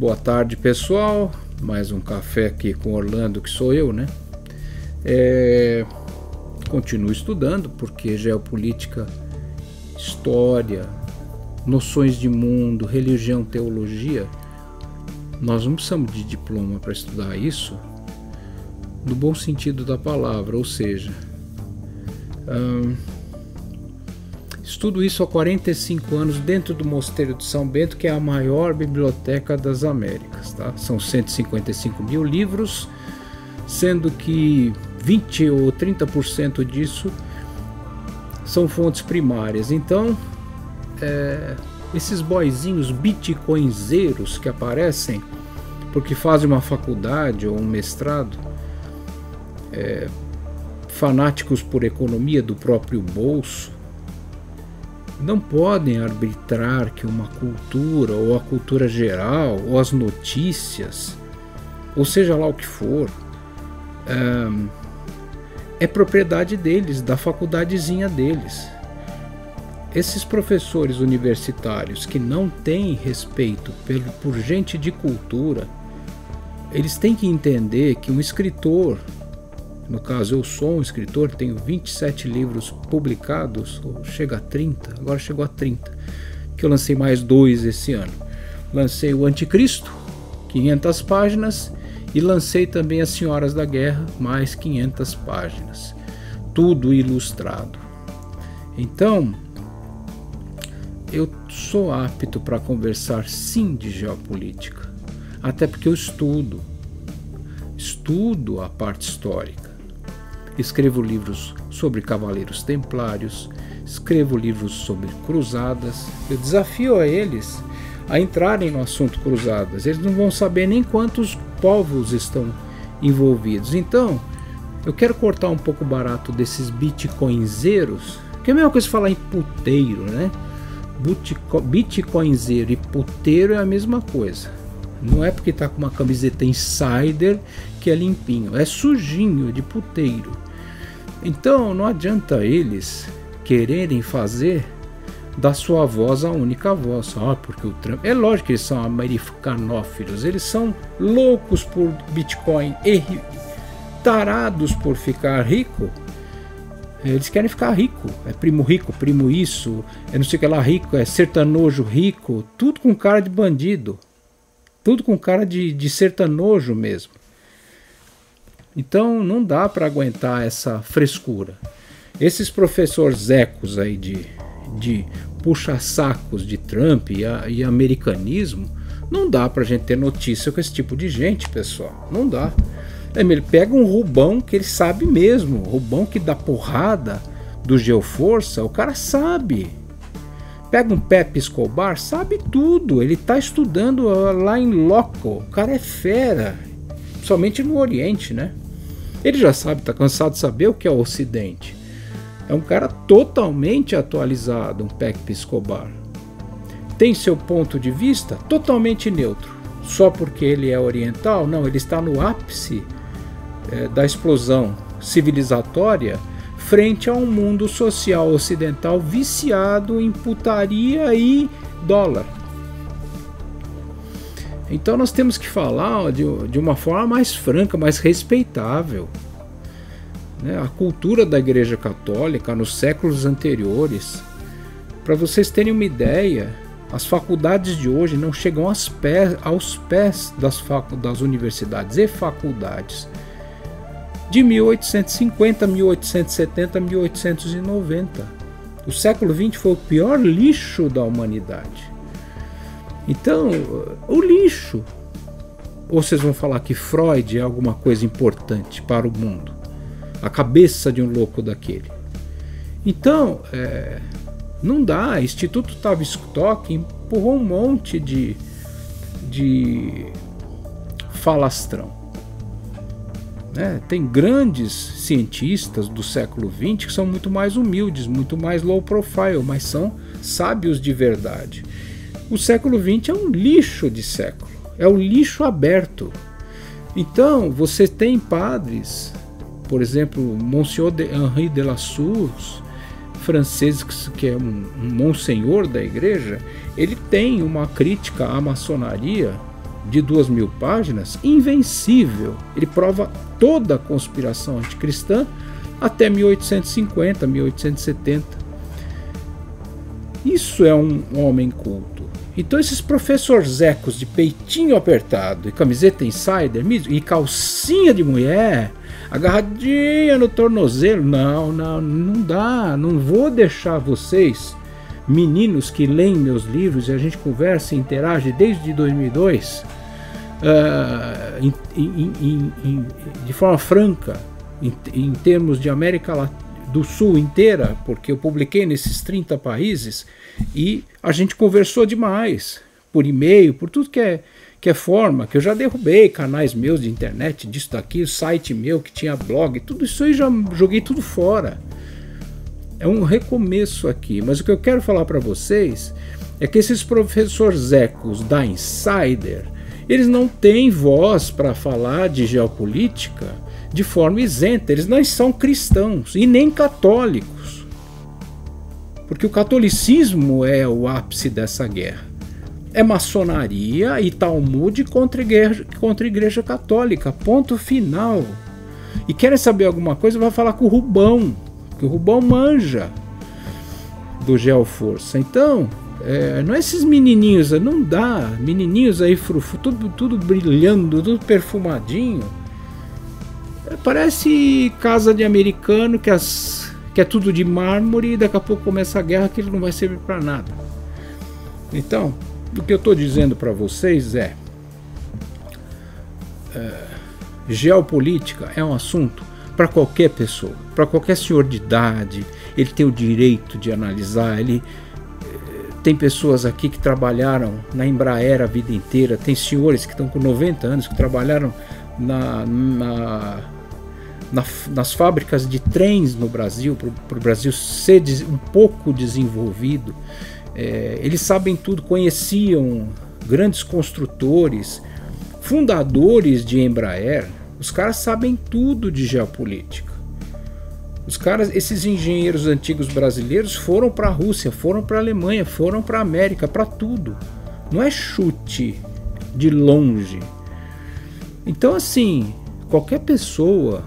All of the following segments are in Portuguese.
Boa tarde, pessoal. Mais um café aqui com Orlando, que sou eu, né? Continuo estudando, porque geopolítica, história, noções de mundo, religião, teologia, nós não precisamos de diploma para estudar isso, no bom sentido da palavra, ou seja, estudo isso há 45 anos dentro do Mosteiro de São Bento, que é a maior biblioteca das Américas, tá? São 155 mil livros, sendo que 20 ou 30% disso são fontes primárias. Então, esses boizinhos bitcoinzeiros que aparecem porque fazem uma faculdade ou um mestrado, fanáticos por economia do próprio bolso, não podem arbitrar que uma cultura, ou a cultura geral, ou as notícias, ou seja lá o que for, é propriedade deles, da faculdadezinha deles. Esses professores universitários que não têm respeito por gente de cultura, eles têm que entender que um escritor, no caso eu sou um escritor, tenho 27 livros publicados, ou chega a 30, agora chegou a 30, que eu lancei mais 2 esse ano. Lancei o Anticristo, 500 páginas, e lancei também As Senhoras da Guerra, mais 500 páginas, tudo ilustrado. Então, eu sou apto para conversar sim de geopolítica, até porque eu estudo a parte histórica. Escrevo livros sobre cavaleiros templários, escrevo livros sobre cruzadas. Eu desafio a eles a entrarem no assunto cruzadas. Eles não vão saber nem quantos povos estão envolvidos. Então, eu quero cortar um pouco o barato desses bitcoinzeiros, que é a mesma coisa falar em puteiro, né? Bitcoinzeiro e puteiro é a mesma coisa. Não é porque tá com uma camiseta insider que é limpinho, é sujinho de puteiro. Então não adianta eles quererem fazer da sua voz a única voz. Porque o Trump... É lógico que eles são americanófilos, eles são loucos por Bitcoin e tarados por ficar rico. Eles querem ficar rico, é primo rico, primo isso, é não sei o que lá rico, é sertanojo rico, tudo com cara de bandido, tudo com cara de sertanojo mesmo. Então não dá para aguentar essa frescura. Esses professores zecos aí de puxa-sacos de Trump e americanismo, não dá pra gente ter notícia com esse tipo de gente, pessoal, não dá. Ele pega um Rubão que ele sabe mesmo, Rubão que dá porrada do Geoforça, o cara sabe. Pega um Pepe Escobar, sabe tudo, ele tá estudando lá em loco, o cara é fera, somente no Oriente, né? Ele já sabe, tá cansado de saber o que é o Ocidente. É um cara totalmente atualizado, um Pepe Escobar. Tem seu ponto de vista totalmente neutro, só porque ele é oriental? Não, ele está no ápice da explosão civilizatória frente a um mundo social ocidental viciado em putaria e dólar. Então nós temos que falar de uma forma mais franca, mais respeitável, né? A cultura da Igreja Católica nos séculos anteriores, para vocês terem uma ideia, as faculdades de hoje não chegam aos pés das universidades e faculdades de 1850, 1870, 1890. O século XX foi o pior lixo da humanidade. Então, o lixo. Ou vocês vão falar que Freud é alguma coisa importante para o mundo? A cabeça de um louco daquele. Então, não dá. Instituto Tavistock empurrou um monte de falastrão. Tem grandes cientistas do século XX que são muito mais humildes, muito mais low profile, mas são sábios de verdade. O século XX é um lixo de século, é o lixo aberto. Então você tem padres, por exemplo, Monsieur Henri de la Source, francês, que é um monsenhor da igreja, ele tem uma crítica à maçonaria de 2.000 páginas, invencível. Ele prova toda a conspiração anticristã até 1850, 1870. Isso é um homem culto. Então esses professores zecos de peitinho apertado e camiseta insider e calcinha de mulher, agarradinha no tornozelo, não dá, não vou deixar vocês, meninos que leem meus livros e a gente conversa e interage desde 2002, de forma franca, em termos de América do Sul inteira, porque eu publiquei nesses 30 países e a gente conversou demais, por e-mail, por tudo que é forma, que eu já derrubei canais meus de internet, disso daqui, site meu que tinha blog, tudo isso aí já joguei tudo fora. É um recomeço aqui, mas o que eu quero falar para vocês é que esses professores zecos da Insider, eles não têm voz para falar de geopolítica de forma isenta, eles não são cristãos e nem católicos, porque o catolicismo é o ápice dessa guerra. É maçonaria e Talmud contra a igreja católica, ponto final. E querem saber alguma coisa, vai falar com o Rubão, que o Rubão manja do Geoforça. Então, não é esses menininhos, não dá, menininhos aí, tudo brilhando, tudo perfumadinho. Parece casa de americano que é tudo de mármore e daqui a pouco começa a guerra que ele não vai servir para nada. Então, o que eu estou dizendo para vocês geopolítica é um assunto para qualquer pessoa, para qualquer senhor de idade, ele tem o direito de analisar. Tem pessoas aqui que trabalharam na Embraer a vida inteira, tem senhores que estão com 90 anos que trabalharam nas fábricas de trens no Brasil, para o Brasil ser um pouco desenvolvido. Eles sabem tudo, conheciam grandes construtores, fundadores de Embraer. Os caras sabem tudo de geopolítica. Esses engenheiros antigos brasileiros foram para a Rússia, foram para a Alemanha, foram para a América, para tudo. Não é chute de longe. Então, assim, qualquer pessoa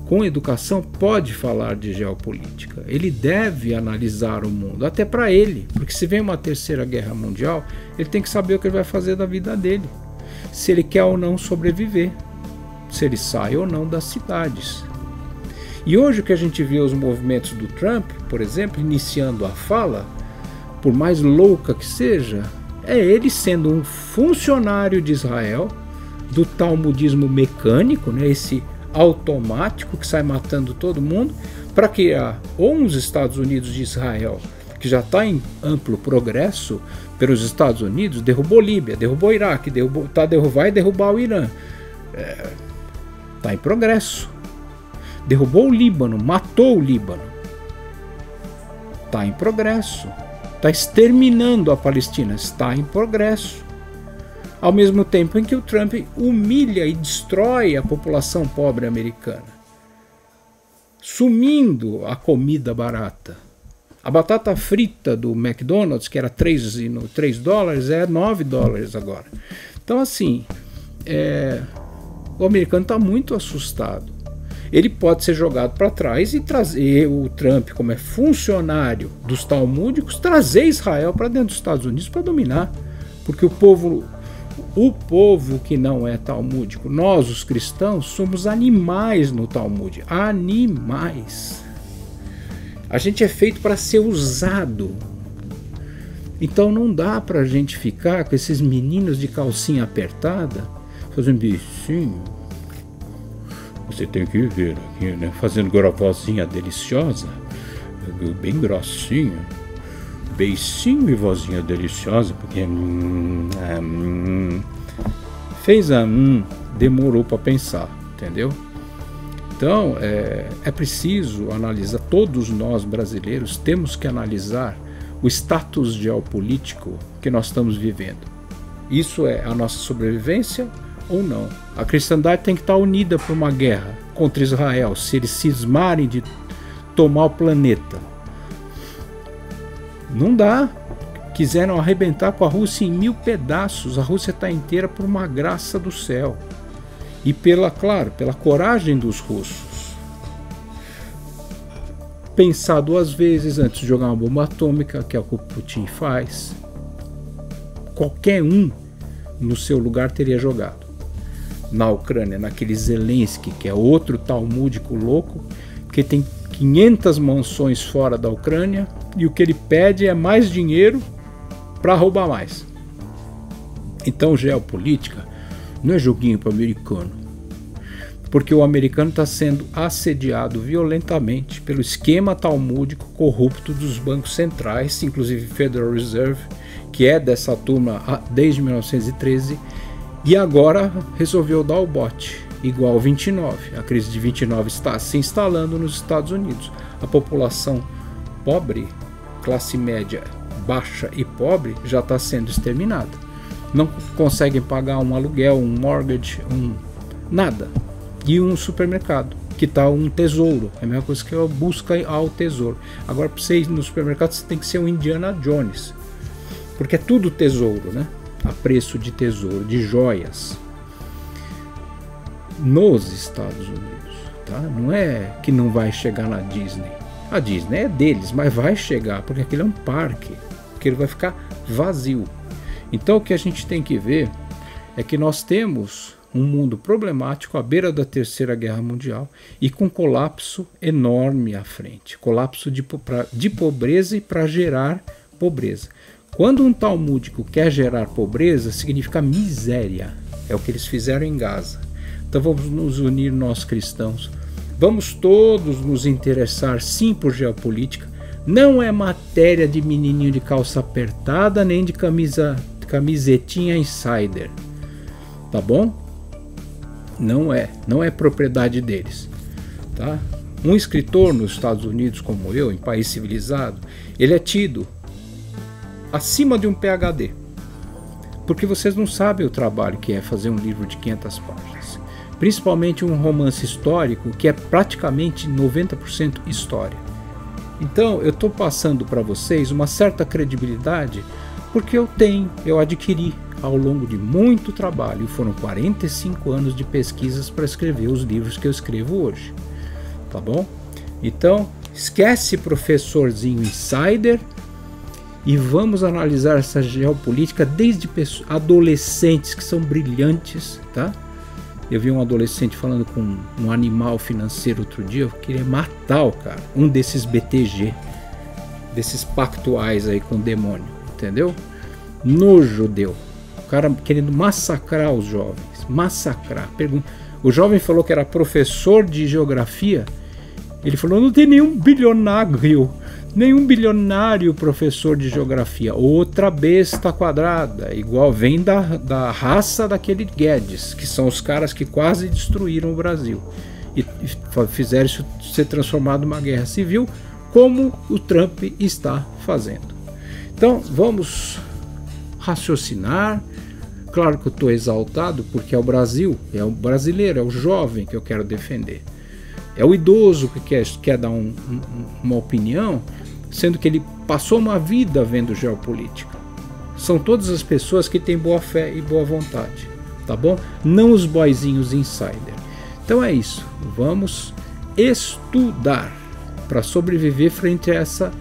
com educação pode falar de geopolítica. Ele deve analisar o mundo, até para ele, porque se vem uma terceira guerra mundial, ele tem que saber o que ele vai fazer da vida dele, se ele quer ou não sobreviver, se ele sai ou não das cidades. E hoje o que a gente vê os movimentos do Trump, por exemplo, iniciando a fala, por mais louca que seja, é ele sendo um funcionário de Israel, do talmudismo mecânico, né, esse automático que sai matando todo mundo, para criar ou uns Estados Unidos de Israel, que já está em amplo progresso pelos Estados Unidos, derrubou Líbia, derrubou Iraque, vai derrubar o Irã. Está em progresso. Derrubou o Líbano, matou o Líbano. Está em progresso. Está exterminando a Palestina, está em progresso. Ao mesmo tempo em que o Trump humilha e destrói a população pobre americana, sumindo a comida barata. A batata frita do McDonald's, que era $3 é $9 agora. Então, assim, o americano está muito assustado. Ele pode ser jogado para trás e trazer o Trump, como é funcionário dos talmúdicos, trazer Israel para dentro dos Estados Unidos para dominar. Porque o povo que não é talmúdico, nós os cristãos, somos animais no Talmud. Animais. A gente é feito para ser usado. Então não dá para a gente ficar com esses meninos de calcinha apertada, fazendo bichinho. Você tem que ver aqui, né? Fazendo vozinha deliciosa, bem grossinha, beicinho e vozinha deliciosa, porque fez demorou para pensar, entendeu? Então é preciso analisar, todos nós brasileiros temos que analisar o status geopolítico que nós estamos vivendo. Isso é a nossa sobrevivência ou não? A cristandade tem que estar unida para uma guerra contra Israel, se eles cismarem de tomar o planeta. Não dá. quiseram arrebentar com a Rússia em 1000 pedaços. A Rússia está inteira por uma graça do céu. E pela coragem dos russos. Pensar 2 vezes antes de jogar uma bomba atômica, que é o que o Putin faz. Qualquer um no seu lugar teria jogado. Na Ucrânia, naquele Zelensky, que é outro talmúdico louco, que tem 500 mansões fora da Ucrânia, e o que ele pede é mais dinheiro para roubar mais. Então, geopolítica não é joguinho para o americano, porque o americano está sendo assediado violentamente pelo esquema talmúdico corrupto dos bancos centrais, inclusive Federal Reserve, que é dessa turma desde 1913, e agora resolveu dar o bote, igual 29. A crise de 29 está se instalando nos Estados Unidos. A população pobre, classe média baixa e pobre, já está sendo exterminada. Não conseguem pagar um aluguel, um mortgage, nada. E um supermercado, que está um tesouro. É a mesma coisa que eu busco ao tesouro. Agora, para você ir no supermercado, você tem que ser um Indiana Jones. Porque é tudo tesouro, né? A preço de tesouro, de joias. Nos Estados Unidos, tá? Não é que não vai chegar na Disney. A Disney é deles, mas vai chegar, porque aquilo é um parque. Porque ele vai ficar vazio. Então o que a gente tem que ver é que nós temos um mundo problemático à beira da Terceira Guerra Mundial e com colapso enorme à frente. Colapso de pobreza e para gerar pobreza. Quando um talmúdico quer gerar pobreza, significa miséria. É o que eles fizeram em Gaza. Então vamos nos unir, nós cristãos. Vamos todos nos interessar sim por geopolítica. Não é matéria de menininho de calça apertada, nem de camisetinha insider. Tá bom? Não é propriedade deles. Tá? Um escritor nos Estados Unidos como eu, em país civilizado, ele é tido acima de um PhD, porque vocês não sabem o trabalho que é fazer um livro de 500 páginas, principalmente um romance histórico que é praticamente 90% história. Então eu estou passando para vocês uma certa credibilidade porque eu adquiri ao longo de muito trabalho, foram 45 anos de pesquisas para escrever os livros que eu escrevo hoje, tá bom? Então esquece professorzinho insider e vamos analisar essa geopolítica desde adolescentes que são brilhantes, tá? Eu vi um adolescente falando com um animal financeiro outro dia, eu queria matar o cara, um desses BTG, desses pactuais aí com o demônio, entendeu? Nojo deu. O cara querendo massacrar os jovens, massacrar. O jovem falou que era professor de geografia, ele falou, não tem nenhum bilionário professor de geografia, outra besta quadrada, igual vem da raça daquele Guedes, que são os caras que quase destruíram o Brasil e fizeram isso ser transformado numa guerra civil, como o Trump está fazendo. Então vamos raciocinar. Claro que eu estou exaltado porque é o Brasil, é o brasileiro, é o jovem que eu quero defender. É o idoso que quer dar uma opinião, sendo que ele passou uma vida vendo geopolítica. São todas as pessoas que têm boa fé e boa vontade, tá bom? Não os boizinhos insider. Então é isso, vamos estudar para sobreviver frente a essa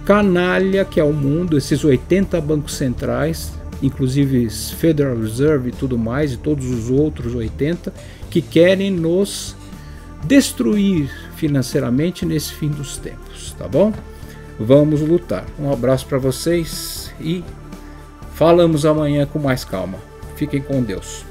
canalha que é o mundo, esses 80 bancos centrais, inclusive Federal Reserve e tudo mais, e todos os outros 80, que querem nos destruir financeiramente nesse fim dos tempos, tá bom? Vamos lutar. Um abraço para vocês e falamos amanhã com mais calma. Fiquem com Deus.